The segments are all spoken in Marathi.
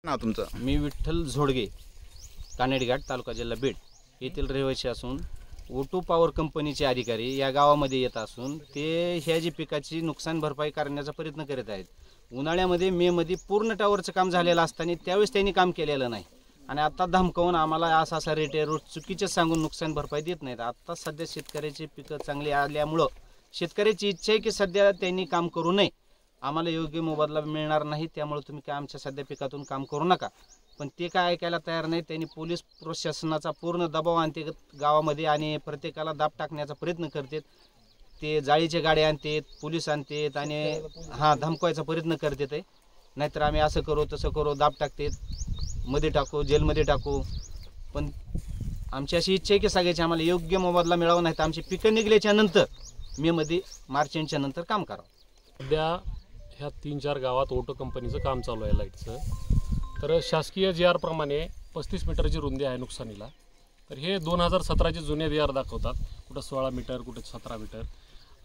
नाव तुमचं? मी विठ्ठल झोडगे, कानेडघाट, तालुका जिल्हा बीड येथील रहिवासी असून O2 पॉवर कंपनीचे अधिकारी या गावामध्ये येत असून ते ह्या जी पिकाची नुकसान भरपाई करण्याचा प्रयत्न करीत आहेत. उन्हाळ्यामध्ये मेमध्ये पूर्ण टावरचं काम झालेलं असताना त्यावेळेस त्यांनी काम केलेलं नाही आणि आता धमकावून आम्हाला असा रेट आहे रोज चुकीचं सांगून नुकसान भरपाई देत नाहीत. आता सध्या शेतकऱ्याची पिकं चांगली आल्यामुळं शेतकऱ्याची इच्छा आहे की सध्या त्यांनी काम करू नये, आम्हाला योग्य मोबदला मिळणार नाही, त्यामुळे तुम्ही काय आमच्या सध्या पिकातून काम करू नका. पण ते काय ऐकायला तयार नाही. त्यांनी पोलीस प्रशासनाचा पूर्ण दबाव आणते गावामध्ये आणि प्रत्येकाला दाब टाकण्याचा प्रयत्न करतात. ते जाळीचे गाड्या आणतात, पोलीस आणतात आणि धमकवायचा प्रयत्न करतात. नाहीतर आम्ही असं करू तसं करू, दाब टाकतात, मध्ये टाकू, जेलमध्ये टाकू. पण आमची अशी इच्छा आहे की सगळ्याची आम्हाला योग्य मोबदला मिळावा, नाही तर आमची पिकं निघल्याच्या नंतर मेमध्ये मार्च एंडच्या नंतर काम करावं. सध्या ह्या 3-4 गावात ओटो कंपनीचं काम चालू आहे लाईटचं. तर शासकीय GR प्रमाणे 35 मीटरची रुंदी आहे नुकसानीला. तर हे 2017चे जुने GR दाखवतात, कुठं 16 मीटर, कुठं 17 मीटर.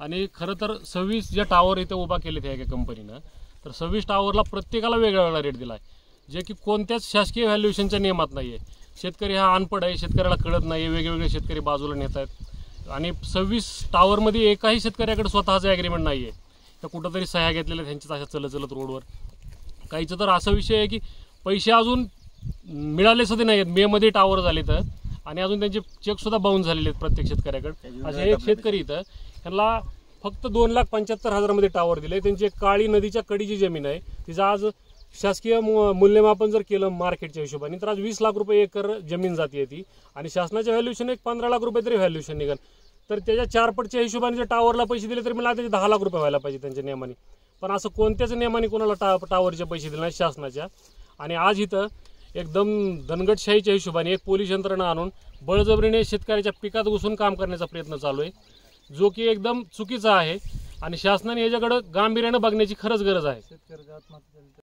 आणि खरं तर 26 जे टावर इथे उभा केले त्या एका कंपनीनं, तर 26 टावरला प्रत्येकाला वेगळा वेगळा रेट दिला आहे, जे की कोणत्याच शासकीय व्हॅल्युएशनच्या नियमात नाही आहे. शेतकरी हा अनपढ आहे, शेतकऱ्याला कळत नाही, वेगवेगळे शेतकरी बाजूला नेत आहेत. आणि 26 टावरमध्ये एकाही शेतकऱ्याकडे स्वतःचं ॲग्रीमेंट नाही आहे. तर कुठंतरी सह्या घेतलेल्या त्यांच्याच अशा चलत रोडवर. काहीचं तर असा विषय आहे की पैसे अजून मिळाले सुद्धा नाही आहेत, मेमध्ये टावर झाले तर, आणि अजून त्यांचे चेकसुद्धा बाउन्स झालेले आहेत प्रत्येक शेतकऱ्याकडे. असे एक शेतकरी इथं त्यांना फक्त 2,75,000 मध्ये टावर दिले. त्यांची काळी नदीच्या कडीची जमीन आहे, तिचं आज शासकीय मूल्यमापन जर केलं मार्केटच्या हिशोबाने तर आज 20 लाख रुपये एकर जमीन जाते ती. आणि शासनाच्या व्हॅल्युएशन एक 15 लाख रुपये तरी व्हॅल्युएशन निघाल. तर त्याच्या 4 पटच्या हिशोबाने जर टावरला पैसे दिले तर मला त्याचे 10 लाख रुपये व्हायला पाहिजे त्यांच्या नियमाने. पण असं कोणत्याच नियमाने कोणाला टावरचे पैसे दिले नाही शासनाच्या. आणि आज इथं एकदम दणगटशाहीच्या हिशोबाने एक पोलीस यंत्रणा आणून बळजबरीने शेतकऱ्याच्या पिकात घुसून काम करण्याचा प्रयत्न चालू आहे, जो की एकदम चुकीचा आहे. आणि शासनाने याच्याकडे गांभीर्यानं बघण्याची खरंच गरज आहे.